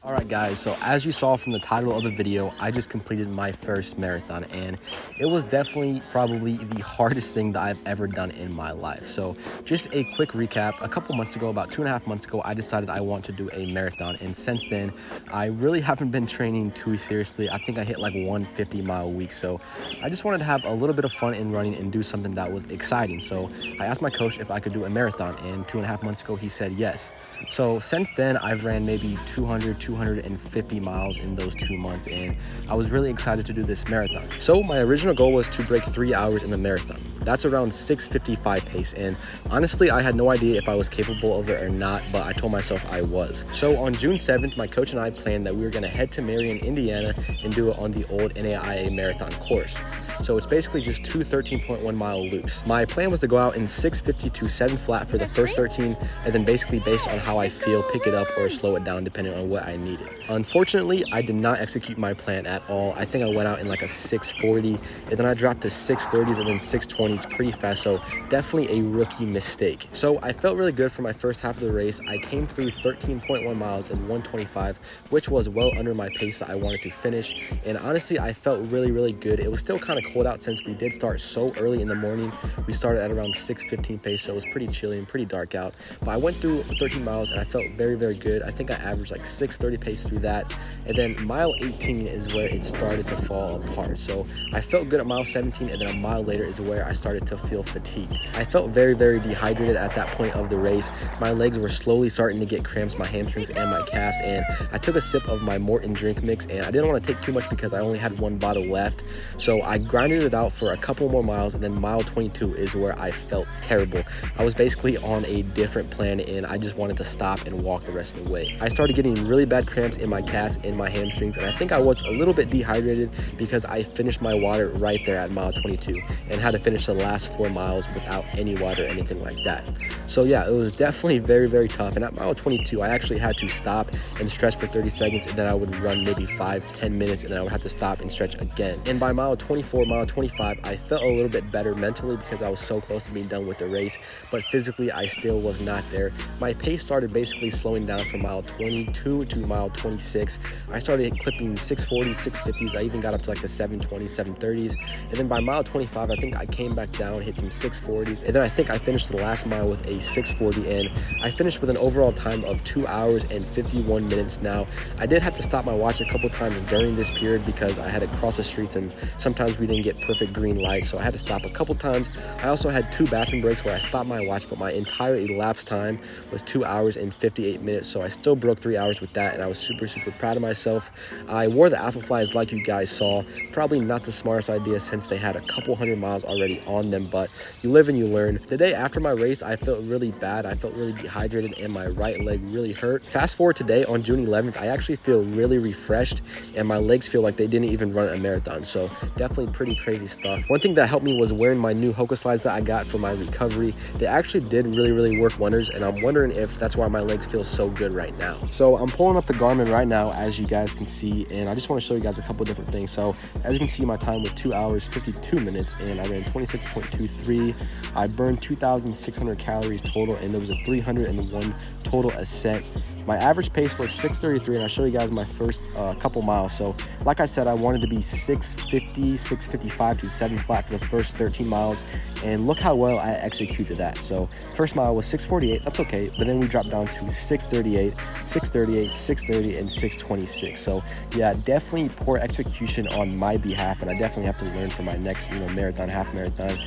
Alright guys, so as you saw from the title of the video, I just completed my first marathon, and it was definitely probably the hardest thing that I've ever done in my life. So just a quick recap: a couple months ago, about 2.5 months ago, I decided I want to do a marathon, and since then I really haven't been training too seriously. I think I hit like 150-mile week, so I just wanted to have a little bit of fun in running and do something that was exciting. So I asked my coach if I could do a marathon, and 2.5 months ago he said yes. So since then I've ran maybe 250 miles in those 2 months, and I was really excited to do this marathon. So my original goal was to break 3 hours in the marathon. That's around 6:55 pace, and honestly I had no idea if I was capable of it or not, but I told myself I was. So on June 7th, my coach and I planned that we were going to head to Marion, Indiana and do it on the old NAIA marathon course. So it's basically just two 13.1 mile loops. My plan was to go out in 6:50 to 7 flat for the first 13, and then basically based on how I feel, pick it up or slow it down depending on what I needed. Unfortunately, I did not execute my plan at all. I think I went out in like a 6:40, and then I dropped to 6:30s and then 6:20s pretty fast, so definitely a rookie mistake. So I felt really good for my first half of the race. I came through 13.1 miles in 1:25, which was well under my pace that I wanted to finish, and honestly I felt really good. It was still kind of cold out since we did start so early in the morning. We started at around 6:15 pace, so it was pretty chilly and pretty dark out, but I went through 13 miles and I felt very good. I think I averaged like 6:30 pace through that, and then mile 18 is where it started to fall apart. So I felt good at mile 17, and then a mile later is where I started to feel fatigued. I felt very dehydrated at that point of the race. My legs were slowly starting to get cramps, my hamstrings and my calves, and I took a sip of my Morton drink mix, and I didn't want to take too much because I only had one bottle left. So I grinded it out for a couple more miles, and then mile 22 is where I felt terrible. I was basically on a different plan, and I just wanted to stop and walk the rest of the way. I started getting really bad cramps in my calves and my hamstrings, and I think I was a little bit dehydrated because I finished my water right there at mile 22 and had to finish the last 4 miles without any water or anything like that. So yeah, it was definitely very tough, and at mile 22 I actually had to stop and stretch for 30 seconds, and then I would run maybe 5-10 minutes, and then I would have to stop and stretch again. And by mile 24, mile 25, I felt a little bit better mentally because I was so close to being done with the race, but physically I still was not there. My pace started basically slowing down from mile 22 to mile 26. I started clipping 6:40s, 6:50s. I even got up to like the 7:20s, 7:30s, and then by mile 25 I think I came back down, hit some 6:40s, and then I think I finished the last mile with a 6:40, and I finished with an overall time of 2 hours and 51 minutes. Now I did have to stop my watch a couple times during this period because I had to cross the streets, and sometimes we didn't get perfect green lights, so I had to stop a couple times. I also had 2 bathroom breaks where I stopped my watch, but my entire elapsed time was 2 hours and 58 minutes, so I still broke 3 hours with that, and I was super proud of myself. I wore the Alphaflys like you guys saw. Probably not the smartest idea since they had a couple hundred miles already on them, but you live and you learn. The day after my race I felt really bad. I felt really dehydrated and my right leg really hurt. Fast forward today on June 11th, I actually feel really refreshed, and my legs feel like they didn't even run a marathon, so definitely pretty crazy stuff. One thing that helped me was wearing my new Hoka slides that I got for my recovery. They actually did really work wonders, and I'm wondering if that's why my legs feel so good right now. So I'm pulling up the Garmin right now, as you guys can see, and I just want to show you guys a couple different things. So as you can see, my time was 2 hours 52 minutes, and I ran 26.23. I burned 2,600 calories total, and there was a 301 total ascent. My average pace was 6:33, and I'll show you guys my first couple miles. So like I said, I wanted to be 6:50, 6:55 to 7 flat for the first 13 miles, and look how well I executed that. So first mile was 6:48, that's okay, but then we dropped down to 6:38, 6:30, and 6:26. So yeah, definitely poor execution on my behalf, and I definitely have to learn for my next marathon, half marathon.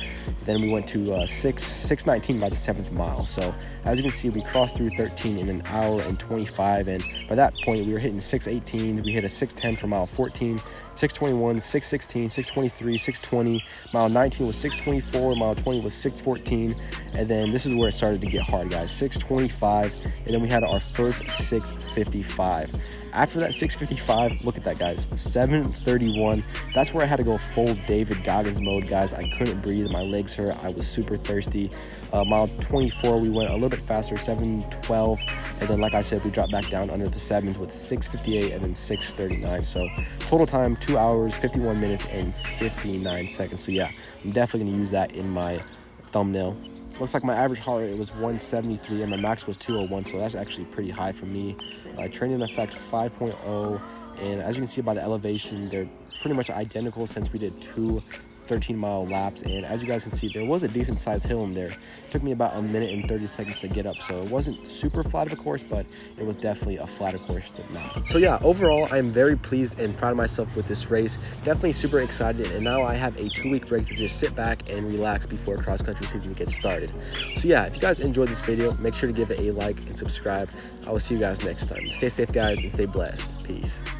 Then we went to 6:19 by the 7th mile. So as you can see, we crossed through 13 in an hour and 25, and by that point we were hitting 6:18. We hit a 6:10 for mile 14, 6:21, 6:16, 6:23, 6:20. Mile 19 was 6:24, mile 20 was 6:14, and then this is where it started to get hard, guys. 6:25, and then we had our first 6:55. After that 6:55, look at that, guys, 7:31. That's where I had to go full David Goggins mode, guys. I couldn't breathe, my legs hurt, I was super thirsty. Mile 24, we went a little bit faster, 7:12, and then like I said, we dropped back down under the 7s with 6:58 and then 6:39. So total time 2 hours 51 minutes and 59 seconds. So yeah, I'm definitely gonna use that in my thumbnail. Looks like my average heart rate was 173 and my max was 201, so that's actually pretty high for me. training effect 5.0, and as you can see by the elevation, they're pretty much identical since we did 2 13-mile laps. And as you guys can see, there was a decent sized hill in there. It took me about 1 minute and 30 seconds to get up, so it wasn't super flat of a course, but it was definitely a flatter course than that. So yeah, overall I'm very pleased and proud of myself with this race. Definitely super excited, and now I have a 2-week break to just sit back and relax before cross country season gets started. So yeah, if you guys enjoyed this video, make sure to give it a like and subscribe. I will see you guys next time. Stay safe guys and stay blessed. Peace.